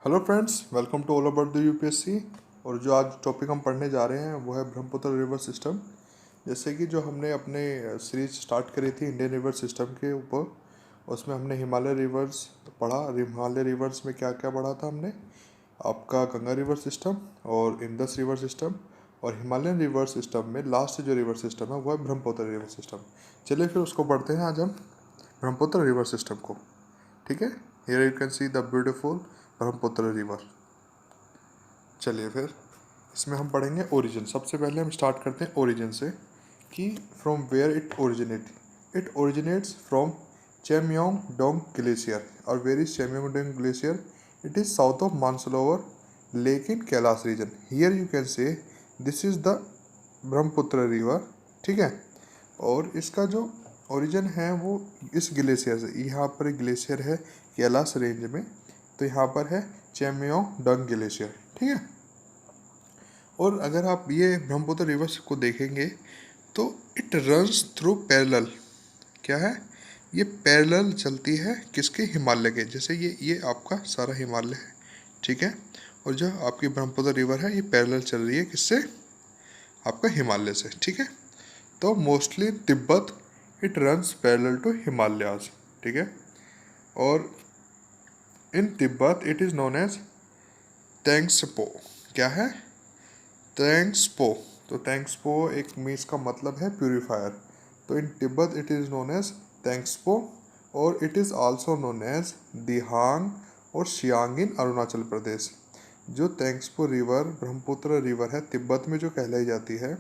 Hello friends, welcome to all about the UPSC. और जो आज टॉपिक हम पढ़ने जा रहे हैं वो है ब्रह्मपुत्र रिवर सिस्टम। जैसे कि जो हमने अपने सीरीज स्टार्ट करी थी इंडियन रिवर सिस्टम के ऊपर, उसमें हमने हिमालय रिवर्स पढ़ा। हिमालय रिवर्स में क्या क्या पढ़ा था हमने? आपका गंगा रिवर सिस्टम और इंडस रिवर सिस्टम। और हिमालयन रिवर सिस्टम में लास्ट जो रिवर सिस्टम है वो है ब्रह्मपुत्र रिवर सिस्टम। चलिए फिर उसको पढ़ते हैं आज हम, ब्रह्मपुत्र रिवर सिस्टम को। ठीक है, here you can see the beautiful Brahmaputra river. चलिए फिर इसमें हम पढ़ेंगे ओरिजिन। सबसे पहले हम स्टार्ट करते हैं ओरिजिन से कि from where it originates from Chemayungdung glacier. और where is Chemayungdung glacier? It is south of Mansarovar lake in Kailash region. Here you can say this is the Brahmaputra river. ठीक है, और इसका जो ओरिजिन है वो इस ग्लेशियर से, यहाँ पर ग्लेशियर है कैलाश रेंज में, तो यहाँ पर है चेमयोंग डोंग ग्लेशियर। ठीक है, और अगर आप ये ब्रह्मपुत्र रिवर को देखेंगे तो इट रन्स थ्रू पैरेलल। क्या है ये? पैरेलल चलती है किसके? हिमालय के। जैसे ये आपका सारा हिमालय है, ठीक है, और जो आपकी ब्रह्मपुत्र रिवर है ये पैरेलल चल रही है किससे? आपका हिमालय से। ठीक है, तो mostly Tibet it runs parallel to Himalayas. ठीक है, और in Tibet it is known as Tsangpo. क्या है? तेंग्सपो। तो तेंग्सपो एक मीन्स का मतलब है प्यूरिफायर। तो in Tibet it is known as Tsangpo, और it is also known as Dihang और शियांग इन अरुणाचल प्रदेश। जो तेंग्सपो रिवर ब्रह्मपुत्र रिवर है तिब्बत में जो कहलाई जाती है,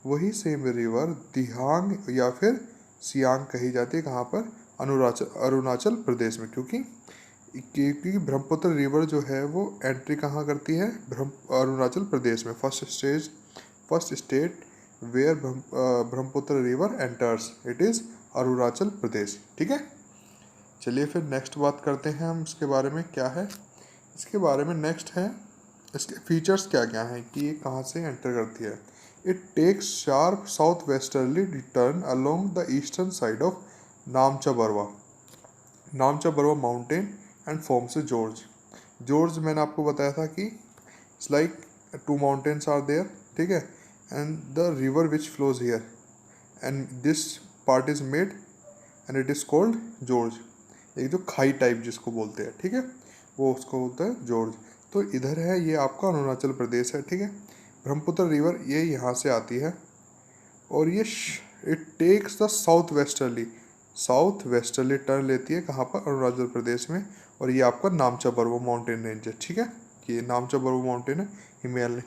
वही सेम रिवर दिहांग या फिर सियांग कही जाती है। कहाँ पर? अरुणाचल प्रदेश में। क्योंकि ब्रह्मपुत्र रिवर जो है वो एंट्री कहाँ करती है? अरुणाचल प्रदेश में। First state where Brahmaputra river enters it is Arunachal Pradesh. ठीक है, चलिए फिर नेक्स्ट बात करते हैं हम इसके बारे में। क्या है इसके बारे में? नेक्स्ट है इसके फीचर्स क्या क्या हैं कि ये कहाँ से एंटर करती है। It takes sharp south westerly turn along the eastern side of Namcha Barwa mountain and forms a gorge मैंने आपको बताया था कि it's like two mountains are there. ठीक है, and the river which flows here and this part is made and it is called gorge. एक जो खाई टाइप जिसको बोलते हैं, ठीक है, वो उसको बोलता है जॉर्ज। तो इधर है ये आपका अरुणाचल प्रदेश है। ठीक है, ब्रह्मपुत्र रिवर ये यहाँ से आती है, और ये it takes the south westerly turn लेती है। कहाँ पर? अरुणाचल प्रदेश में। और ये आपका नामचा बरवा माउंटेन रेंज है। ठीक है, ये नामचा बरवा माउंटेन है,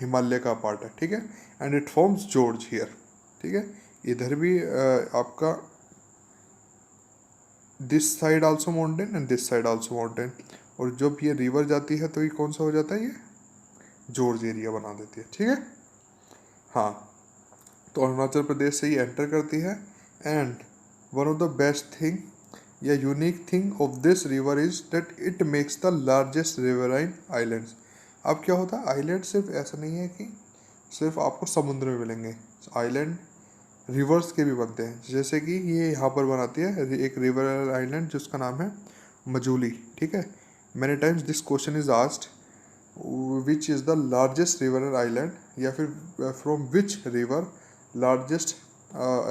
हिमालय का पार्ट है। ठीक है, and it forms George here. ठीक है, इधर भी आपका this side also mountain and this side also mountain. और जब ये रिवर जाती है तो ये कौन सा हो जाता है? ये जॉर्ज एरिया बना देती है। ठीक है, हाँ, तो अरुणाचल प्रदेश से ही एंटर करती है। And one of the best thing या unique thing of this river is that it makes the largest riverine islands. अब क्या होता है? आइलैंड सिर्फ ऐसा नहीं है कि सिर्फ आपको समुद्र में मिलेंगे, आइलैंड रिवर्स के भी बनते हैं। जैसे कि ये यहाँ पर बनाती है एक रिवर आइलैंड जिसका नाम है मजूली। ठीक है, many times this question is asked which is the largest river island, या फिर from which river largest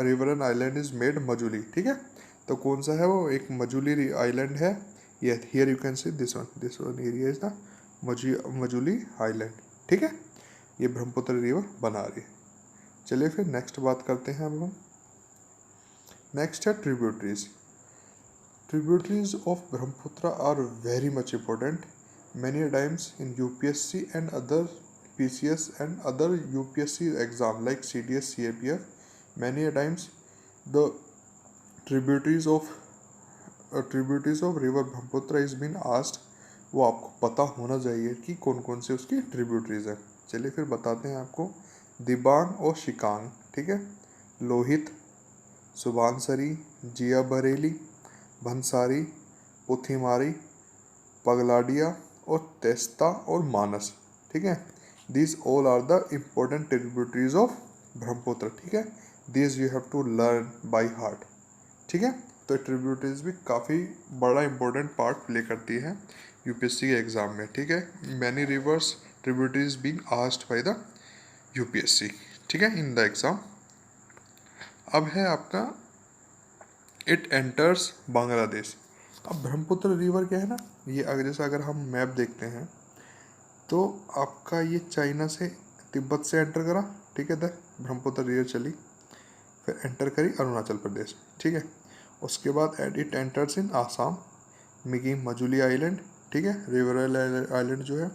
river and island is made Majuli. ठीक है, तो कौन सा है वो? एक मजूली आइलैंड है। ये here you can see this one area is the Majuli island. ठीक है, ये ब्रह्मपुत्र रिवर बना रही है। चलिए फिर नेक्स्ट बात करते हैं अब हम। नेक्स्ट है tributaries. Tributaries of Brahmaputra are very much important. Many times in UPSC and other PCS and other UPSC exam like CDS, CAPF, many times the tributaries of river Brahmaputra is been asked. वो आपको पता होना चाहिए कि कौन कौन से उसकी ट्रिब्यूटरीज हैं। चलिए फिर बताते हैं आपको। दिबांग और शिकांग, ठीक है, लोहित, सुबानसरी, जिया बरेली, भंसारी, पुथिमारी, पगलाडिया और तेस्ता और मानस। ठीक है, these all are the important tributaries of Brahmaputra. ठीक है, these you have to learn by heart. ठीक है, तो ट्रिब्यूटरीज भी काफ़ी बड़ा इंपॉर्टेंट पार्ट प्ले करती है यूपीएससी के एग्ज़ाम में, ठीक है। Many reverse tributaries being asked by the UPSC, ठीक है, इन द एग्ज़ाम। अब है आपका इट एंटर्स बांग्लादेश। अब ब्रह्मपुत्र रिवर क्या है ना, ये जैसे अगर हम मैप देखते हैं तो आपका ये चाइना से, तिब्बत से एंटर करा, ठीक है, इधर ब्रह्मपुत्र रिवर चली, फिर एंटर करी अरुणाचल प्रदेश, ठीक है। उसके बाद it enters in Assam, making Majuli island, ठीक है, रिवर आइलैंड जो है।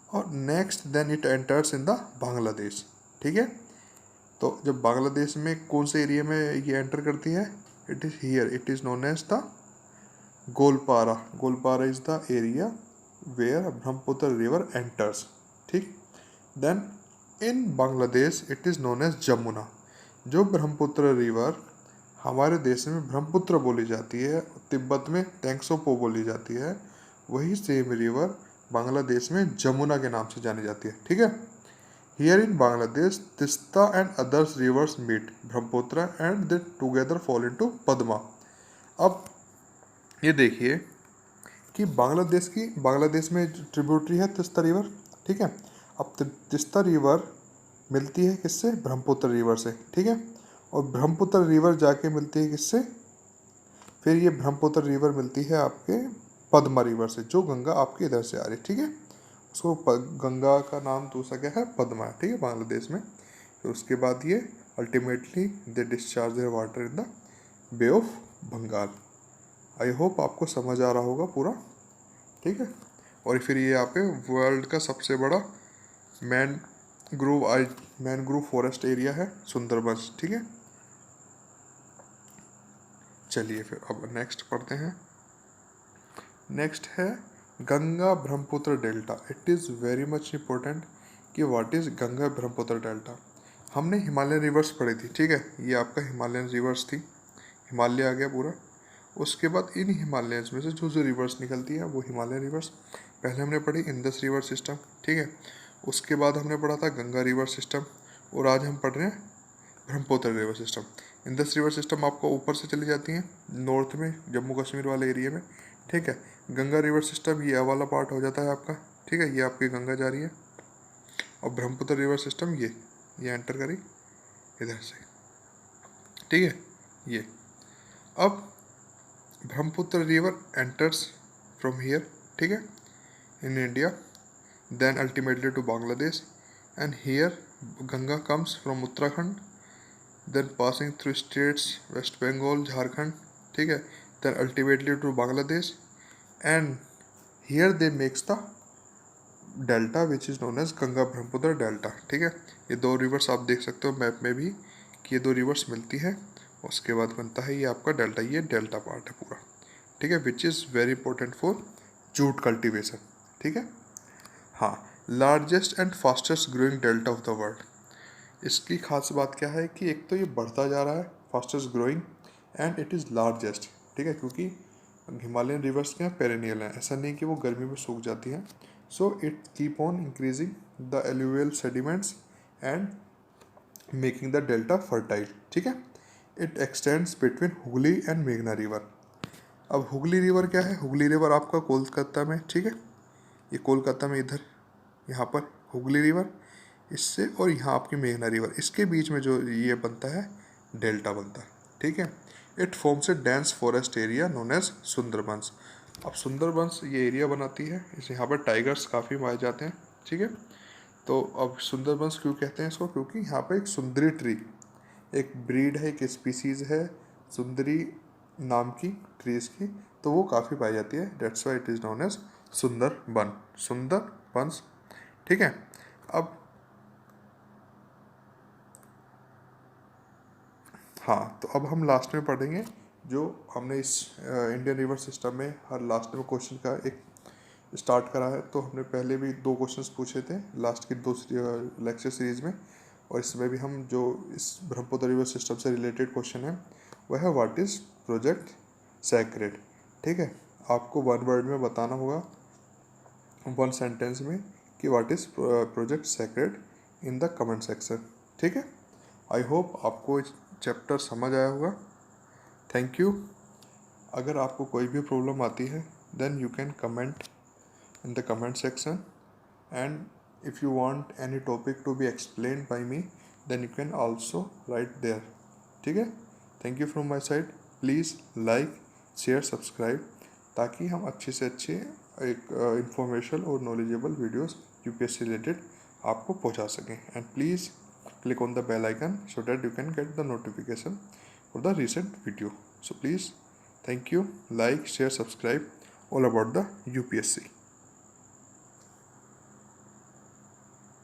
और next then it enters in the Bangladesh, ठीक है। तो जब बांग्लादेश में कौन से एरिया में ये एंटर करती है, it is here, it is known as the Goalpara. Goalpara is the area where Brahmaputra river enters, ठीक। Then in Bangladesh it is known as Jamuna. जो ब्रह्मपुत्र रिवर हमारे देश में ब्रह्मपुत्र बोली जाती है, तिब्बत में तेंगसोपो बोली जाती है, वही सेम रिवर बांग्लादेश में जमुना के नाम से जानी जाती है, ठीक है। Here in Bangladesh Teesta and others rivers meet Brahmaputra and they together fall into Padma. अब ये देखिए कि बांग्लादेश में ट्रिब्यूटरी है तिस्ता रिवर, ठीक है। अब तिस्ता रिवर मिलती है किससे, ब्रह्मपुत्र रिवर से, ठीक है। और ब्रह्मपुत्र रिवर जाके मिलती है किससे, फिर ये ब्रह्मपुत्र रिवर मिलती है आपके पद्मा रिवर से, जो गंगा आपके इधर से आ रही है, ठीक है। उसको गंगा का नाम दूसरा क्या है, पद्मा, ठीक है, बांग्लादेश में। फिर उसके बाद ये ultimately they discharge their water in the Bay of Bengal. I hope आपको समझ आ रहा होगा पूरा, ठीक है। और फिर ये यहाँ पे वर्ल्ड का सबसे बड़ा मैनग्रोव फॉरेस्ट एरिया है सुंदरबंस, ठीक है। चलिए फिर अब नेक्स्ट पढ़ते हैं। नेक्स्ट है Ganga Brahmaputra delta. It is very much important कि what is Ganga Brahmaputra delta. हमने हिमालयन रिवर्स पढ़ी थी, ठीक है, ये आपका हिमालयन रिवर्स थी, हिमालय आ गया पूरा। उसके बाद इन हिमालयंस में से जो जो रिवर्स निकलती है वो हिमालयन रिवर्स। पहले हमने पढ़ी इंडस रिवर सिस्टम, ठीक है। उसके बाद हमने पढ़ा था गंगा रिवर सिस्टम, और आज हम पढ़ रहे हैं Brahmaputra river system. Indus river system आपको ऊपर से चली जाती हैं नॉर्थ में, जम्मू कश्मीर वाले एरिया में, ठीक है। गंगा रिवर सिस्टम ये वाला पार्ट हो जाता है आपका, ठीक है, ये आपकी गंगा जा रही है। और ब्रह्मपुत्र रिवर सिस्टम ये एंटर करी इधर से, ठीक है, ये। अब Brahmaputra river enters from here, ठीक है, in India, then ultimately to Bangladesh, and here Ganga comes from Uttarakhand, then passing through states West Bengal, Jharkhand, ठीक है, then ultimately to Bangladesh, and here they makes the delta which is known as Ganga Brahmaputra delta, ठीक है। ये दो reverse आप देख सकते हो मैप में भी कि ये दो रिवर्स मिलती है, उसके बाद बनता है ये आपका डेल्टा, ये डेल्टा पार्ट है पूरा, ठीक है, which is very important for jute cultivation, ठीक है। हाँ, largest and fastest growing delta of the world. इसकी खास बात क्या है कि एक तो ये बढ़ता जा रहा है, fastest growing, and it is largest, ठीक है, क्योंकि हिमालयन रिवर्स क्या पेरेनियल हैं, ऐसा नहीं कि वो गर्मी में सूख जाती हैं। So it keep on increasing the alluvial sediments and making the delta fertile, ठीक है। It extends between Hooghly and मेघना रिवर। अब हुगली रिवर क्या है, हुगली रिवर आपका कोलकाता में, ठीक है, ये कोलकाता में इधर यहाँ पर हुगली रिवर, इससे और यहाँ आपकी मेघना रिवर, इसके बीच में जो ये बनता है डेल्टा बनता है, ठीक है। It forms a dense forest area known as Sundarbans. अब सुंदरबंस ये एरिया बनाती है, इस यहाँ पर टाइगर्स काफ़ी पाए जाते हैं, ठीक है। तो अब सुंदरबंस क्यों कहते हैं इसको, क्योंकि यहाँ पर एक सुंदरी ट्री, एक ब्रीड है, एक स्पीसीज़ है सुंदरी नाम की ट्रीज़ की, तो वो काफ़ी पाई जाती है, that's why it is known as Sundarbans, ठीक है। अब हाँ, तो अब हम लास्ट में पढ़ेंगे जो हमने इस इंडियन रिवर सिस्टम में हर लास्ट में क्वेश्चन का एक स्टार्ट करा है। तो हमने पहले भी 2 क्वेश्चंस पूछे थे लास्ट की 2 लेक्चर सीरीज़ में, और इसमें भी हम जो इस ब्रह्मपुत्र रिवर सिस्टम से रिलेटेड क्वेश्चन है वह है व्हाट इज़ प्रोजेक्ट सैक्रेड, ठीक है। आपको 1 वर्ड में बताना होगा, 1 सेंटेंस में, कि what is project sacred in the comment section, ठीक है। आई होप आपको चैप्टर समझ आया होगा। Thank you. अगर आपको कोई भी प्रॉब्लम आती है then you can comment in the comment section, and if you want any topic to be explained by me, then you can also write there. ठीक है, thank you from my side. Please like, share, subscribe, ताकि हम अच्छे से अच्छे एक information और knowledgeable videos UPSC related आपको पहुंचा सकें. And please click on the bell icon so that you can get the notification for the recent video. So please, thank you, like, share, subscribe, all about the UPSC.